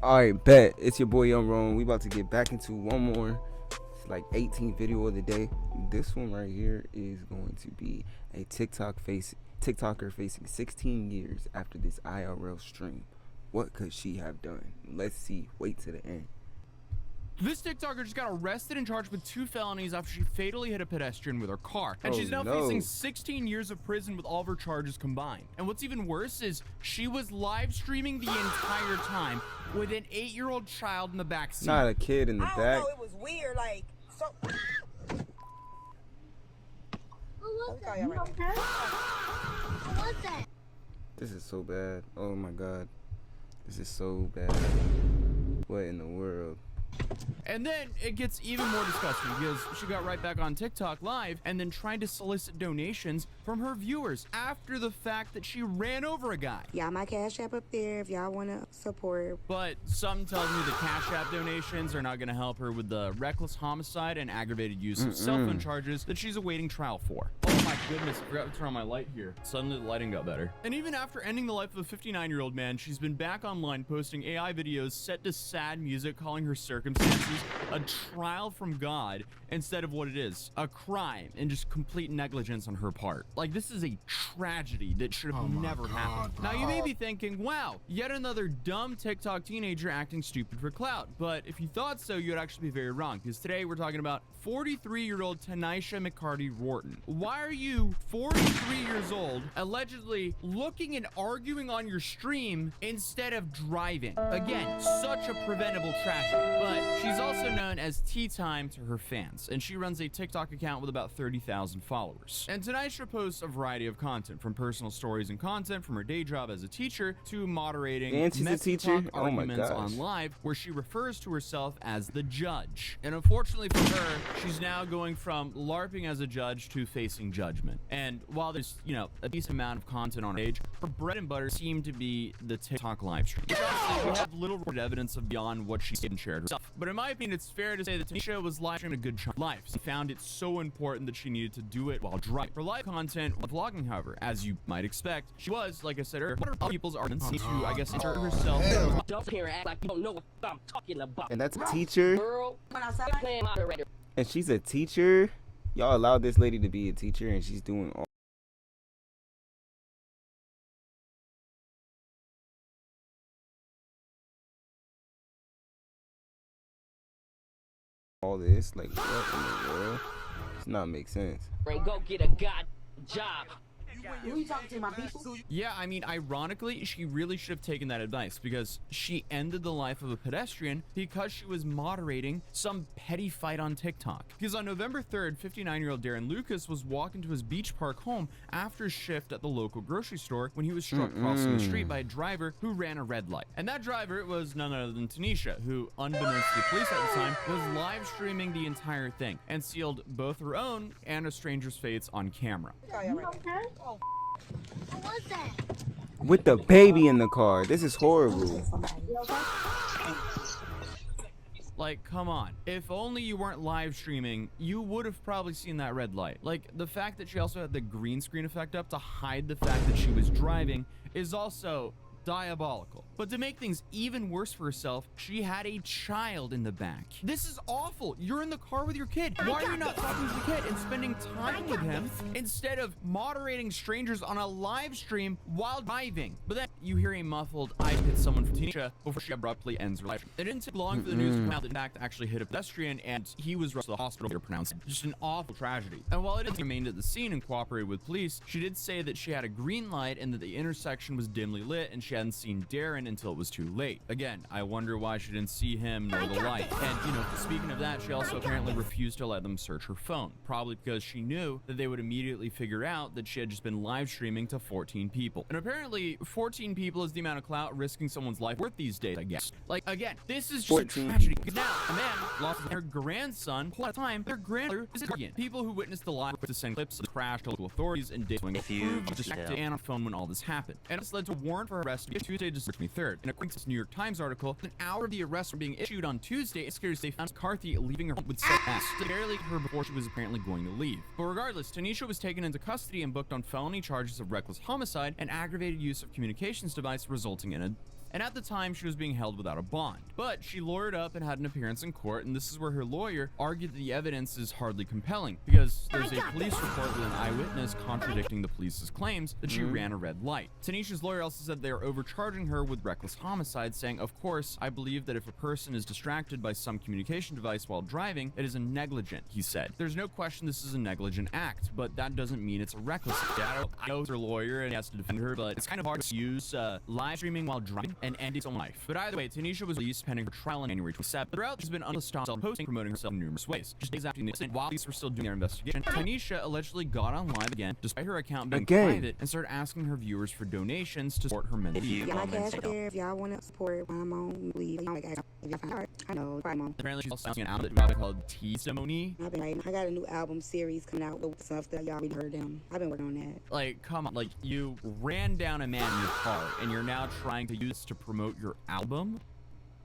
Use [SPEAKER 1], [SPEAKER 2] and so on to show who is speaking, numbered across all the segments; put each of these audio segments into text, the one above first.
[SPEAKER 1] Alright, bet. It's your boy Young Rome. We about to get back into one more. It's like 18th video of the day. This one right here is going to be a TikToker facing 16 years after this IRL stream. What could she have done? Let's see. Wait to the end.
[SPEAKER 2] This TikToker just got arrested and charged with 2 felonies after she fatally hit a pedestrian with her car. And she's now facing 16 years of prison with all of her charges combined. And what's even worse is she was live streaming the entire time with an 8-year-old child in the back seat.
[SPEAKER 1] Not a kid in the back.
[SPEAKER 3] I don't know, it was weird, like, so...
[SPEAKER 4] What was that?
[SPEAKER 1] This is so bad. Oh my god. This is so bad. What in the world?
[SPEAKER 2] And then it gets even more disgusting because she got right back on TikTok live and then tried to solicit donations from her viewers after the fact that she ran over a guy.
[SPEAKER 3] Yeah, my Cash App up there if y'all want to support.
[SPEAKER 2] But some tells me the Cash App donations are not going to help her with the reckless homicide and aggravated use of cell phone charges that she's awaiting trial for. Oh my goodness, I forgot to turn on my light here. Suddenly the lighting got better. And even after ending the life of a 59-year-old man, she's been back online posting AI videos set to sad music, calling her circumstances a trial from God instead of what it is, a crime and just complete negligence on her part. Like, this is a tragedy that should have never happened. Now you may be thinking, wow, yet another dumb TikTok teenager acting stupid for clout. But if you thought so, you'd actually be very wrong, because today we're talking about 43-year-old Tanisha McCarty Wharton. Why are you 43 years old, allegedly looking and arguing on your stream instead of driving? Again, such a preventable tragedy. But she's also known as Tea Time to her fans, and she runs a TikTok account with about 30,000 followers. And Tanisha posts a variety of content, from personal stories and content from her day job as a teacher to moderating arguments on live, where she refers to herself as the judge. And unfortunately for her, she's now going from LARPing as a judge to facing judgment. And while there's, you know, a decent amount of content on her page, her bread and butter seem to be the TikTok live stream. We have little evidence of beyond what she said and shared herself. But in my opinion, it's fair to say that Tanisha was live streaming a good chunk of life. She found it so important that she needed to do it while driving. For live content, while vlogging, however, as you might expect, she was, like I said earlier, one of other people's arguments to, I guess, insert herself.
[SPEAKER 5] Don't here and act like you don't know what I'm talking about.
[SPEAKER 1] And that's a teacher.
[SPEAKER 5] Girl, playing moderator.
[SPEAKER 1] And she's a teacher. Y'all allowed this lady to be a teacher, and she's doing all this. Like, what in the world? Does not make sense.
[SPEAKER 5] Go get a god job.
[SPEAKER 3] Who you talking to, my people?
[SPEAKER 2] Yeah, I mean, ironically, she really should have taken that advice, because she ended the life of a pedestrian because she was moderating some petty fight on TikTok. Because on November 3rd, 59-year-old Darren Lucas was walking to his Beach Park home after a shift at the local grocery store when he was struck crossing the street by a driver who ran a red light. And that driver was none other than Tanisha, who, unbeknownst to the police at the time, was live streaming the entire thing and sealed both her own and a stranger's fates on camera.
[SPEAKER 4] What was that?
[SPEAKER 1] With the baby in the car. This is horrible.
[SPEAKER 2] Like, come on. If only you weren't live streaming, you would have probably seen that red light. Like, the fact that she also had the green screen effect up to hide the fact that she was driving is also diabolical. But to make things even worse for herself, she had a child in the back. This is awful. You're in the car with your kid. Why are you not talking to the kid and spending time with him instead of moderating strangers on a live stream while driving? But then you hear a muffled, "I hit someone" from Tanisha before she abruptly ends her life. It didn't take long for the news to come out that in fact actually hit a pedestrian and he was rushed to the hospital. They're pronounced just an awful tragedy. And while it didn't remain at the scene and cooperated with police, she did say that she had a green light and that the intersection was dimly lit and she hadn't seen Darren until it was too late. Again, I wonder why she didn't see him nor the light. And, you know, speaking of that, she also apparently refused to let them search her phone, probably because she knew that they would immediately figure out that she had just been live streaming to 14 people. And apparently 14 people is the amount of clout risking someone's life worth these days, I guess. Like, again, this is just a tragedy, because now a man lost their grandson whole time their grandmother is guardian. People who witnessed the live to send clips of the crash to local authorities and did proved distracted and on phone when all this happened. And this led to a warrant for her arrest Tuesday, December 23rd. And according to this New York Times article, an hour of the arrest being issued on Tuesday, investigators they found McCarthy leaving her home with sex. They barely hit her before she was apparently going to leave. But regardless, Tanisha was taken into custody and booked on felony charges of reckless homicide and aggravated use of communications device, resulting in a And at the time, she was being held without a bond. But she lawyered up and had an appearance in court, and this is where her lawyer argued that the evidence is hardly compelling, because there's a police report with an eyewitness contradicting the police's claims that she ran a red light. Tanisha's lawyer also said they are overcharging her with reckless homicide, saying, "Of course, I believe that if a person is distracted by some communication device while driving, it is a negligent," he said. "There's no question this is a negligent act, but that doesn't mean it's a reckless act." I know her lawyer and he has to defend her, but it's kind of hard to use live streaming while driving and ending someone's life. But either way, Tanisha was released pending her trial on January 27th. Throughout, she's been unstoppable posting, promoting herself in numerous ways. Just days after the incident, while police were still doing their investigation, Tanisha allegedly got on live again, despite her account being private, and started asking her viewers for donations to support her mental health.
[SPEAKER 3] Yeah, my cash up there if y'all want to support when I'm on leave. I know, probably mom.
[SPEAKER 2] Apparently, she's also announced an album called Testimony.
[SPEAKER 3] I've been writing. I got a new album series coming out with stuff that y'all already heard them. I've been working on that.
[SPEAKER 2] Like, come on, like, you ran down a man in your car, and you're now trying to use this to promote your album?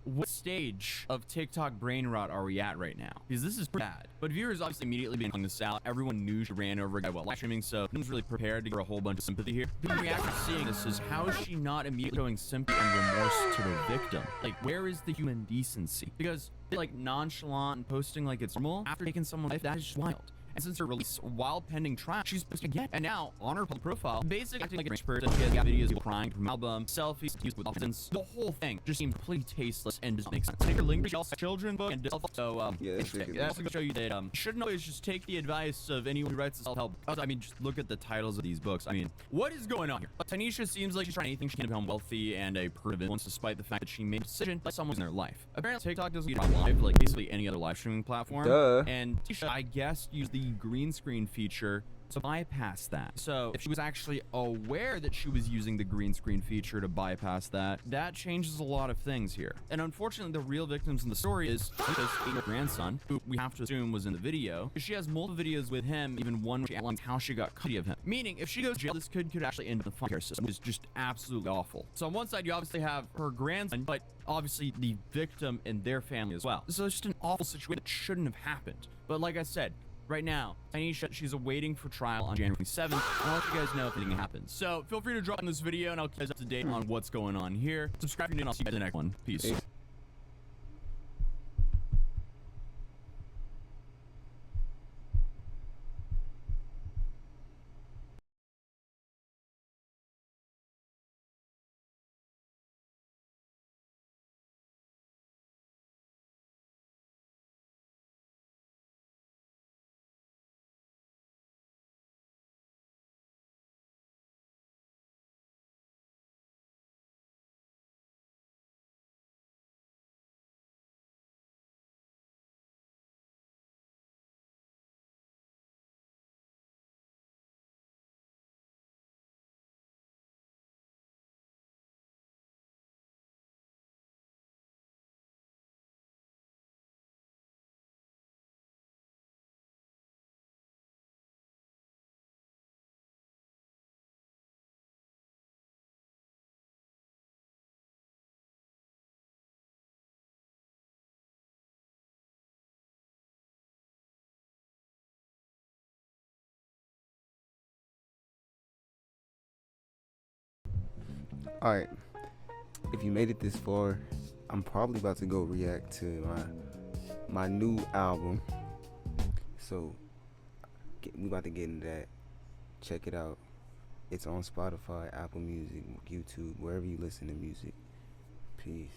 [SPEAKER 2] What stage of TikTok brain rot are we at right now? Because this is bad. But viewers obviously immediately been calling this out. Everyone knew she ran over a guy while live streaming, so no one's really prepared to give her a whole bunch of sympathy here. The reaction to seeing this is, how is she not immediately showing sympathy and remorse to the victim? Like, where is the human decency? Because, like, nonchalant and posting like it's normal after taking someone's life, that is just wild. And since her release while pending trial, she's posting again. And now, on her public profile, basically acting like a rich person. She has got videos of people crying from album, selfies used with offense. The whole thing just seems completely tasteless and doesn't make sense. Take her link, she also children book and so
[SPEAKER 1] yeah, that's
[SPEAKER 2] to show you that shouldn't always just take the advice of anyone who writes self-help. I mean, just look at the titles of these books. I mean, what is going on here? Tanisha seems like she's trying anything she can to become wealthy and a person of influence, despite the fact that she made a decision by someone in their life. Apparently, TikTok doesn't get live like basically any other live streaming platform.
[SPEAKER 1] Duh.
[SPEAKER 2] And Tanisha, I guess, used the green screen feature to bypass that. So if she was actually aware that she was using the green screen feature to bypass that, that changes a lot of things here. And unfortunately, the real victims in the story is Tanisha's 8-year-old grandson, who we have to assume was in the video. She has multiple videos with him, even one where she outlines how she got custody of him. Meaning, if she goes to jail, this could actually end up in the foster care system, which is just absolutely awful. So on one side, you obviously have her grandson, but obviously the victim and their family as well. So it's just an awful situation that shouldn't have happened. But like I said, right now, Tanisha, she's awaiting for trial on January 7th, and I'll let you guys know if anything happens. So feel free to drop in this video, and I'll keep you guys up to date on what's going on here. Subscribe if you're new, and I'll see you guys in the next one. Peace.
[SPEAKER 1] Alright, if you made it this far, I'm probably about to go react to my new album. So we about to get into that. Check it out. It's on Spotify, Apple Music, YouTube, wherever you listen to music. Peace.